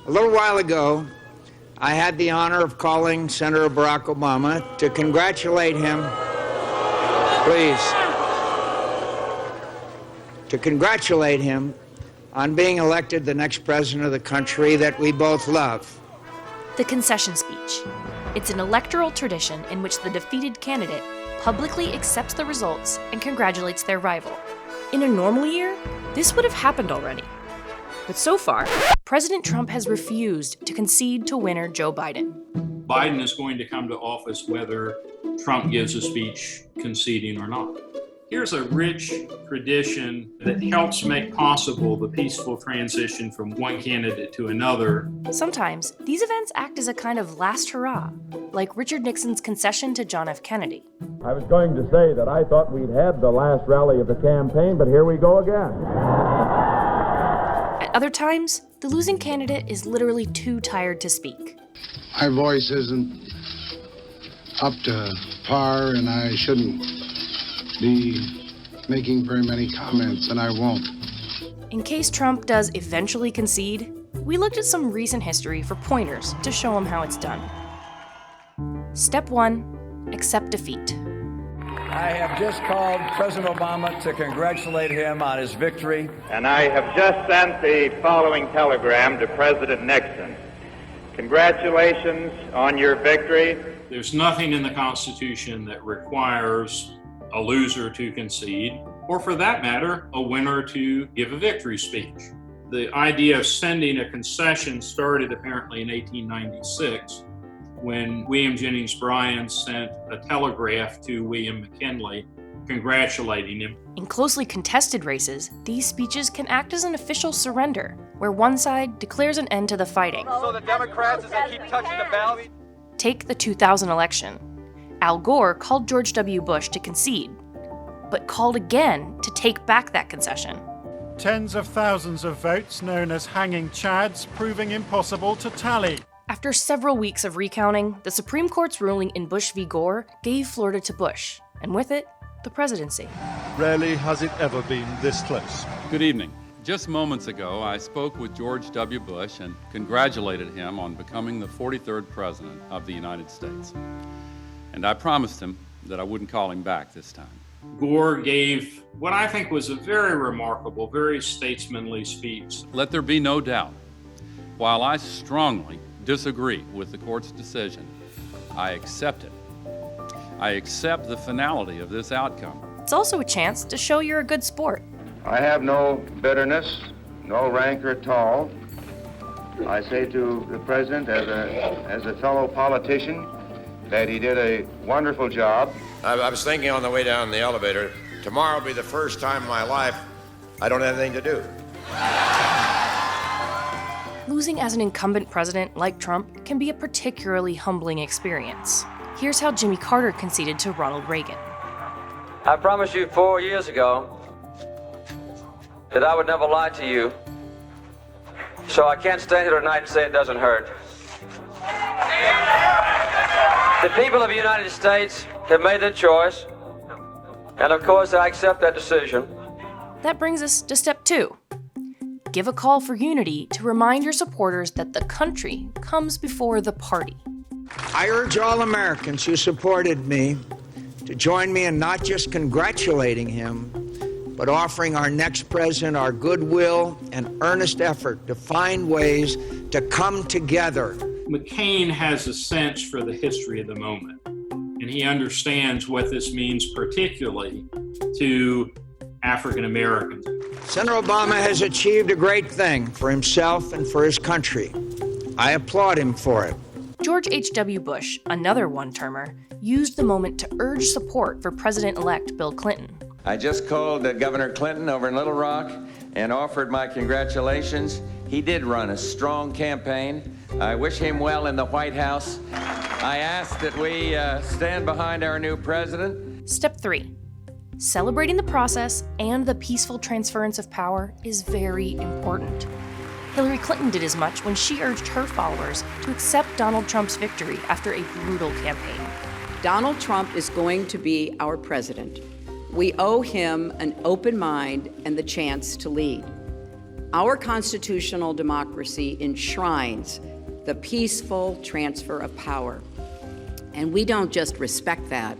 A little while ago, I had the honor of calling Senator Barack Obama to congratulate him, on being elected the next president of the country that we both love. The concession speech. It's an electoral tradition in which the defeated candidate publicly accepts the results and congratulates their rival. In a normal year, this would have happened already. But so far, President Trump has refused to concede to winner Joe Biden. Biden is going to come to office whether Trump gives a speech conceding or not. Here's a rich tradition that helps make possible the peaceful transition from one candidate to another. Sometimes, these events act as a kind of last hurrah, like Richard Nixon's concession to John F. Kennedy. I was going to say that I thought we'd had the last rally of the campaign, but here we go again. At other times, the losing candidate is literally too tired to speak. My voice isn't up to par, and I shouldn't be making very many comments, and I won't. In case Trump does eventually concede, we looked at some recent history for pointers to show him how it's done. Step 1, accept defeat. I have just called President Obama to congratulate him on his victory. And I have just sent the following telegram to President Nixon. Congratulations on your victory. There's nothing in the Constitution that requires a loser to concede, or for that matter, a winner to give a victory speech. The idea of sending a concession started apparently in 1896 when William Jennings Bryan sent a telegraph to William McKinley congratulating him. In closely contested races, these speeches can act as an official surrender, where one side declares an end to the fighting. So the Democrats, as they keep touching the ballot. Take the 2000 election. Al Gore called George W. Bush to concede, but called again to take back that concession. Tens of thousands of votes, known as hanging chads, proving impossible to tally. After several weeks of recounting, the Supreme Court's ruling in Bush v. Gore gave Florida to Bush, and with it, the presidency. Rarely has it ever been this close. Good evening. Just moments ago, I spoke with George W. Bush and congratulated him on becoming the 43rd President of the United States. And I promised him that I wouldn't call him back this time. Gore gave what I think was a very remarkable, very statesmanly speech. Let there be no doubt, while I strongly disagree with the court's decision, I accept it. I accept the finality of this outcome. It's also a chance to show you're a good sport. I have no bitterness, no rancor at all. I say to the president as a fellow politician that he did a wonderful job. I was thinking on the way down the elevator, tomorrow will be the first time in my life I don't have anything to do. Losing as an incumbent president like Trump can be a particularly humbling experience. Here's how Jimmy Carter conceded to Ronald Reagan. I promised you 4 years ago that I would never lie to you, so I can't stand here tonight and say it doesn't hurt. The people of the United States have made their choice, and of course I accept that decision. That brings us to step 2. Give a call for unity to remind your supporters that the country comes before the party. I urge all Americans who supported me to join me in not just congratulating him, but offering our next president our goodwill and earnest effort to find ways to come together. McCain has a sense for the history of the moment, and he understands what this means particularly to African Americans. Senator Obama has achieved a great thing for himself and for his country. I applaud him for it. George H.W. Bush, another one-termer, used the moment to urge support for President-elect Bill Clinton. I just called Governor Clinton over in Little Rock and offered my congratulations. He did run a strong campaign. I wish him well in the White House. I ask that we stand behind our new president. Step 3. Celebrating the process and the peaceful transference of power is very important. Hilary Clinton did as much when she urged her followers to accept Donald Trump's victory after a brutal campaign. Donald Trump is going to be our president. We owe him an open mind and the chance to lead. Our constitutional democracy enshrines the peaceful transfer of power. And we don't just respect that,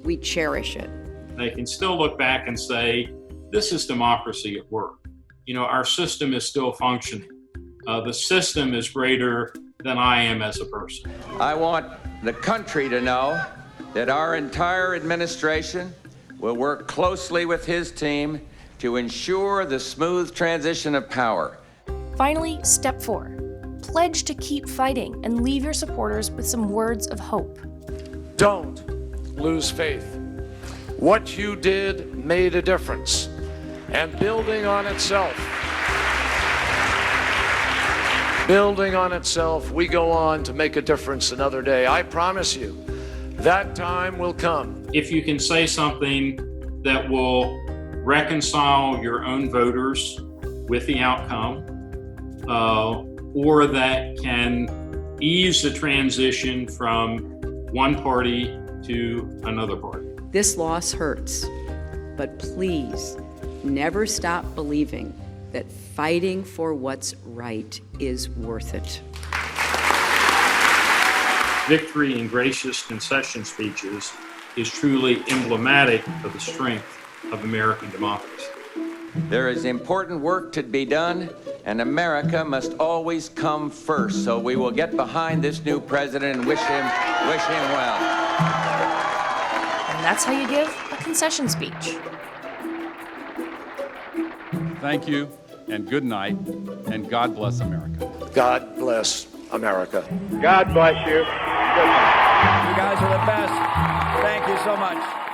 we cherish it. They can still look back and say, this is democracy at work. You know, our system is still functioning. The system is greater than I am as a person. I want the country to know that our entire administration will work closely with his team to ensure the smooth transition of power. Finally, step 4. Pledge to keep fighting and leave your supporters with some words of hope. Don't lose faith. What you did made a difference, and building on itself, we go on to make a difference another day. I promise you, that time will come. If you can say something that will reconcile your own voters with the outcome, or that can ease the transition from one party to another party. This loss hurts, but please never stop believing that fighting for what's right is worth it. Victory in gracious concession speeches is truly emblematic of the strength of American democracy. There is important work to be done, and America must always come first. So we will get behind this new president and wish him well. And that's how you give a concession speech. Thank you, and good night, and God bless America. God bless America. God bless you. You guys are the best. Thank you so much.